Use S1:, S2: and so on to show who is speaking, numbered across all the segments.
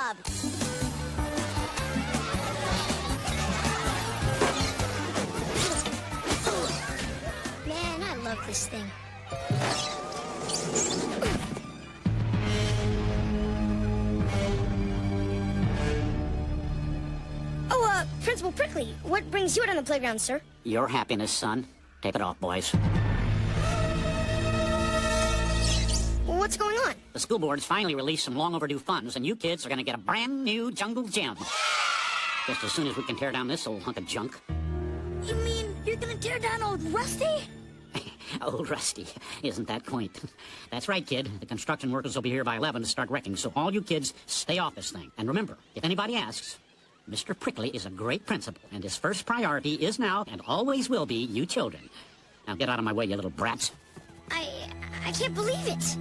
S1: job!
S2: Man, I love this thing. Oh, Principal Prickly, what brings you out on the playground, sir?
S3: Your happiness, son. Take it off, boys.
S2: What's going on?
S3: The school board's finally released some long overdue funds, and you kids are gonna get a brand new jungle gym. Just as soon as we can tear down this old hunk of junk.
S2: You mean you're gonna tear down old Rusty?
S3: Old Rusty. Isn't that quaint? That's right, kid. The construction workers will be here by 11 to start wrecking, so all you kids stay off this thing. And remember, if anybody asks, Mr. Prickly is a great principal, and his first priority is now and always will be you children. Now get out of my way, you little brats.
S2: I can't believe it.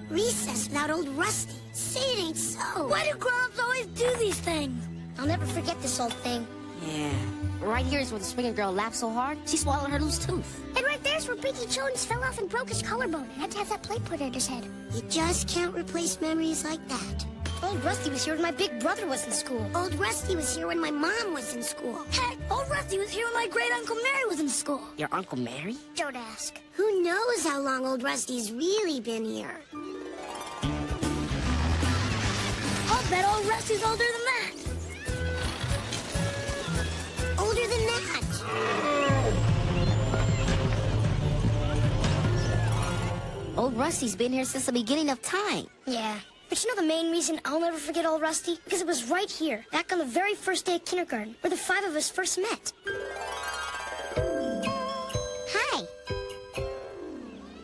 S1: Recess without old Rusty. Say it ain't so.
S2: Why do grown-ups always do these things? I'll never forget this old thing.
S4: Yeah. Right here is where the swinging girl laughed so hard, she swallowed her loose tooth.
S5: And right there's where Pinky Jones fell off and broke his collarbone and had to have that plate put in his head.
S1: You just can't replace memories like that.
S2: Old Rusty was here when my big brother was in school.
S1: Old Rusty was here when my mom was in school.
S2: Heck, old Rusty was here when my great-uncle Mary was in school.
S4: Your Uncle Mary?
S5: Don't ask.
S1: Who knows how long old Rusty's really been here?
S2: I'll bet old Rusty's older than that.
S1: Older than that.
S4: Old Rusty's been here since the beginning of time.
S2: Yeah. But you know the main reason I'll never forget old Rusty? Because it was right here, back on the very first day of kindergarten, where the 5 of us first met.
S1: Hi.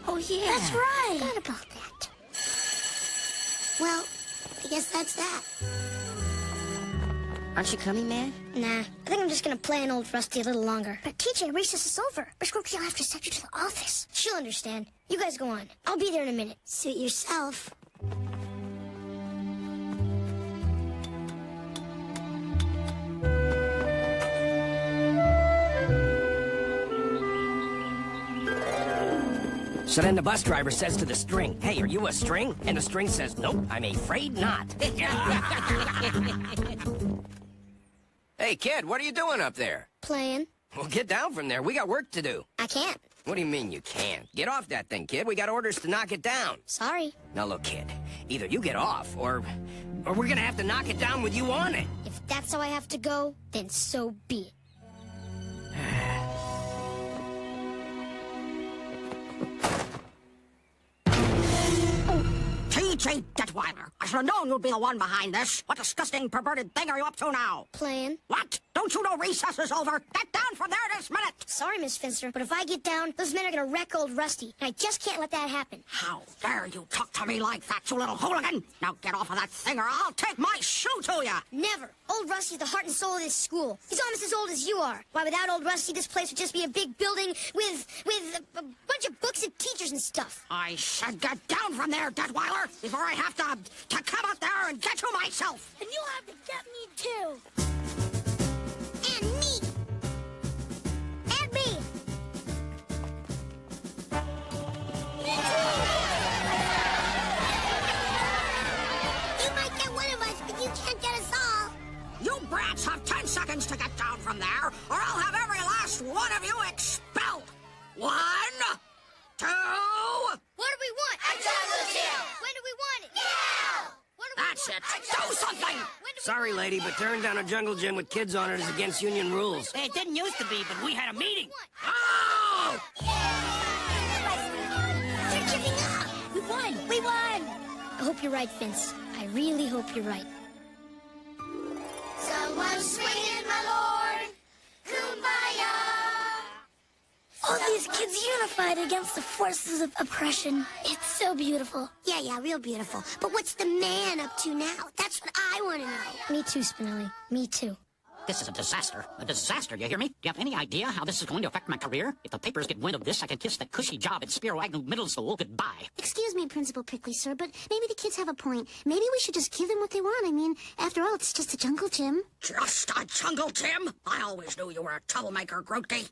S4: Oh, yeah.
S2: That's right.
S5: Forgot about that.
S1: Well, I guess that's that.
S4: Aren't you coming, man?
S2: Nah, I think I'm just gonna play on old Rusty a little longer.
S5: But TJ, recess is over. Miss Crookie will have to send you to the office.
S2: She'll understand. You guys go on. I'll be there in a minute.
S1: Suit yourself.
S6: So then the bus driver says to the string, "Hey, are you a string?" And the string says, "Nope, I'm afraid not."
S7: Hey, kid, what are you doing up there?
S2: Playing.
S7: Well, get down from there. We got work to do.
S2: I can't.
S7: What do you mean you can't? Get off that thing, kid. We got orders to knock it down.
S2: Sorry.
S7: Now, look, kid. Either you get off, or we're gonna have to knock it down with you on it.
S2: If that's how I have to go, then so be it.
S3: TJ Detweiler, I should have known you'd be the one behind this. What disgusting, perverted thing are you up to now?
S2: Playing.
S3: What? Don't you know recess is over? Get down from there this minute!
S2: Sorry, Miss Finster, but if I get down, those men are gonna wreck old Rusty, and I just can't let that happen.
S3: How dare you talk to me like that, you little hooligan! Now get off of that thing or I'll take my shoe to you!
S2: Never. Old Rusty's the heart and soul of this school. He's almost as old as you are. Why, without old Rusty, this place would just be a big building with a bunch of books and teachers and stuff.
S3: I said get down from there, Detweiler, before I have to come out there and get you myself!
S2: And you'll have to get me, too.
S1: And me.
S5: And me.
S1: You might get one of us, but you can't get us all.
S3: You brats have 10 seconds to get down from there, or I'll have every last one of you expelled! 1, 2...
S2: What do we want?
S1: A jungle gym.
S2: When do we want it?
S1: Now.
S2: What do we
S3: That's
S2: want?
S3: it! Do something!
S2: When do we
S6: Sorry, lady, but tearing down a jungle gym with kids on it is against union rules.
S4: It didn't used to be, but we had a meeting.
S3: Oh!
S1: You're giving up.
S2: We won! We won! I hope you're right, Vince. I really hope you're right.
S1: Someone's swinging, my lord. Kumbaya.
S5: All these kids unified against the forces of oppression. It's so beautiful.
S1: Yeah, real beautiful. But what's the man up to now? That's what I want to know.
S2: Me too, Spinelli. Me too.
S3: This is a disaster. A disaster, you hear me? Do you have any idea how this is going to affect my career? If the papers get wind of this, I can kiss that cushy job at Spiro Agnew Middle School goodbye.
S5: Excuse me, Principal Prickly, sir, but maybe the kids have a point. Maybe we should just give them what they want. I mean, after all, it's just a jungle gym.
S3: Just a jungle gym? I always knew you were a troublemaker, Grotke.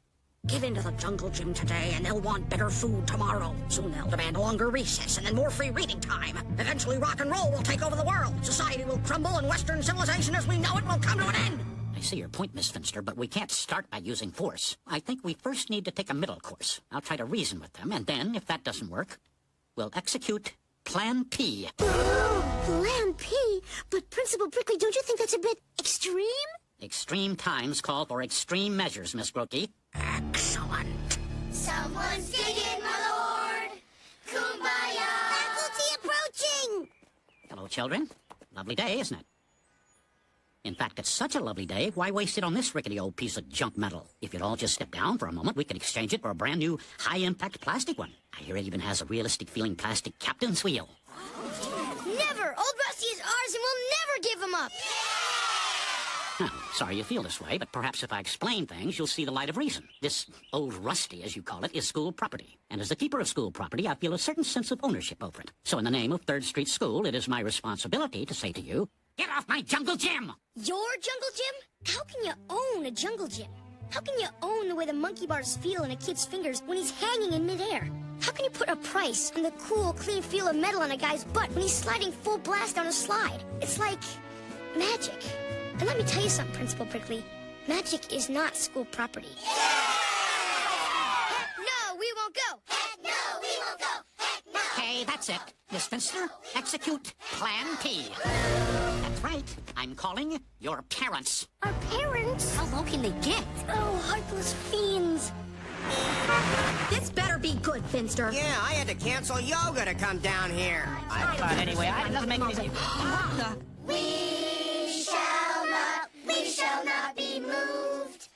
S3: Give in to the jungle gym today, and they'll want better food tomorrow. Soon they'll demand longer recess, and then more free reading time. Eventually, rock and roll will take over the world. Society will
S8: will crumble and Western civilization as we know it will come to an end.
S3: I see your point, Miss Finster, but we can't start by using force. I think we first need to take a middle course. I'll try to reason with them, and then, if that doesn't work, we'll execute Plan P.
S5: Plan P? But Principal Prickly, don't you think that's a bit extreme?
S3: Extreme times call for extreme measures, Miss Brookie.
S8: Excellent.
S1: Someone's digging, my lord. Kumbaya. Faculty approaching.
S3: Hello, children. Lovely day, isn't it? In fact, it's such a lovely day, why waste it on this rickety old piece of junk metal? If you'd all just step down for a moment, we could exchange it for a brand new, high-impact plastic one. I hear it even has a realistic-feeling plastic captain's wheel.
S2: Never! Old Rusty is ours and we'll never give him up!
S3: Well, sorry you feel this way, but perhaps if I explain things, you'll see the light of reason. This old Rusty, as you call it, is school property. And as the keeper of school property, I feel a certain sense of ownership over it. So in the name of 3rd Street School, it is my responsibility to say to you, get off my jungle gym!
S2: Your jungle gym? How can you own a jungle gym? How can you own the way the monkey bars feel in a kid's fingers when he's hanging in midair? How can you put a price on the cool, clean feel of metal on a guy's butt when he's sliding full blast down a slide? It's like magic. And let me tell you something, Principal Prickly. Magic is not school property. No, we won't go.
S1: No, we won't go. Heck no.
S3: Okay, that's it. Miss Finster, execute Plan P. That's right. I'm calling your parents.
S2: Our parents?
S4: How low can they get?
S2: Oh, heartless fiends.
S8: This better be good, Finster.
S7: Yeah, I had to cancel yoga to come down here.
S6: I thought anyway. It doesn't make any sense.
S1: We shall not be moved.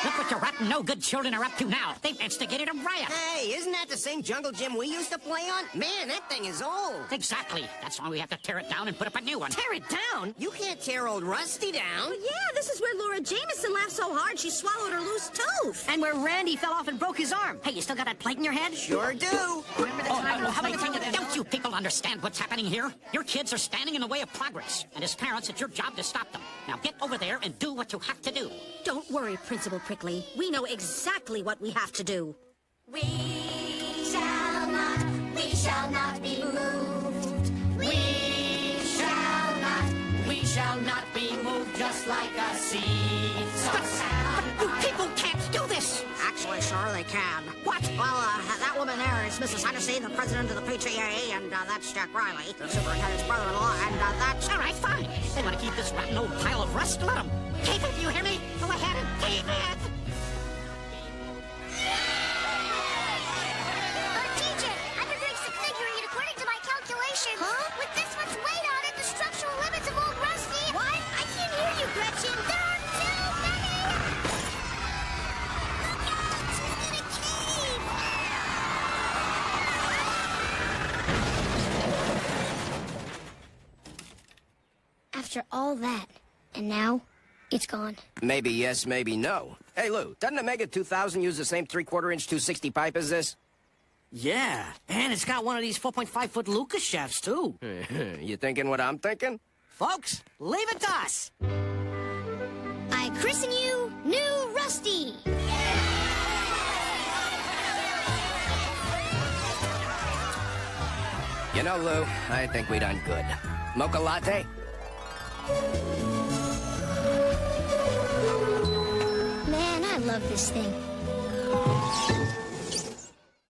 S3: Look what your rotten, no-good children are up to now. They've instigated a riot.
S7: Hey, isn't that the same jungle gym we used to play on? Man, that thing is old.
S3: Exactly. That's why we have to tear it down and put up a new one.
S7: Tear it down? You can't tear old Rusty down.
S8: Yeah, this is where Laura Jameson laughed so hard she swallowed her loose tooth. And where Randy fell off and broke his arm. Hey, you still got that plate in your head?
S7: Sure do.
S8: Remember the time
S3: How about the thing that don't you people understand what's happening here? Your kids are standing in the way of progress. And as parents, it's your job to stop them. Now get over there and do what you have to do.
S8: Don't worry, Principal Prickly. We know exactly what we have to do.
S1: We shall not be moved.
S3: We shall not be moved just like a seed. But you people can't do this.
S8: Actually, sure they can.
S3: What?
S8: Well, that woman there is Mrs. Hennessy, the president of the PTA, and that's Jack Riley, the superintendent's brother-in-law, and that's...
S3: All right, fine. They want to keep this rotten old pile of rust. Let them. Keep it, you hear me? Go ahead and keep it.
S1: Teacher, I've been doing some figuring, and according to my calculations, with this much weight on it, the structural limits of old Rusty... What? I can't hear you, Gretchen. There are too many! Look out! She's in a cave!
S2: After all that, and now, it's gone.
S7: Maybe yes, maybe no. Hey, Lou, doesn't a Mega 2000 use the same 3/4-inch 260 pipe as this?
S6: Yeah, and it's got one of these 4.5-foot Lucas shafts, too.
S7: You thinking what I'm thinking?
S6: Folks, leave it to us.
S2: I christen you New Rusty.
S7: You know, Lou, I think we done good. Mocha latte?
S2: Man, I love this thing.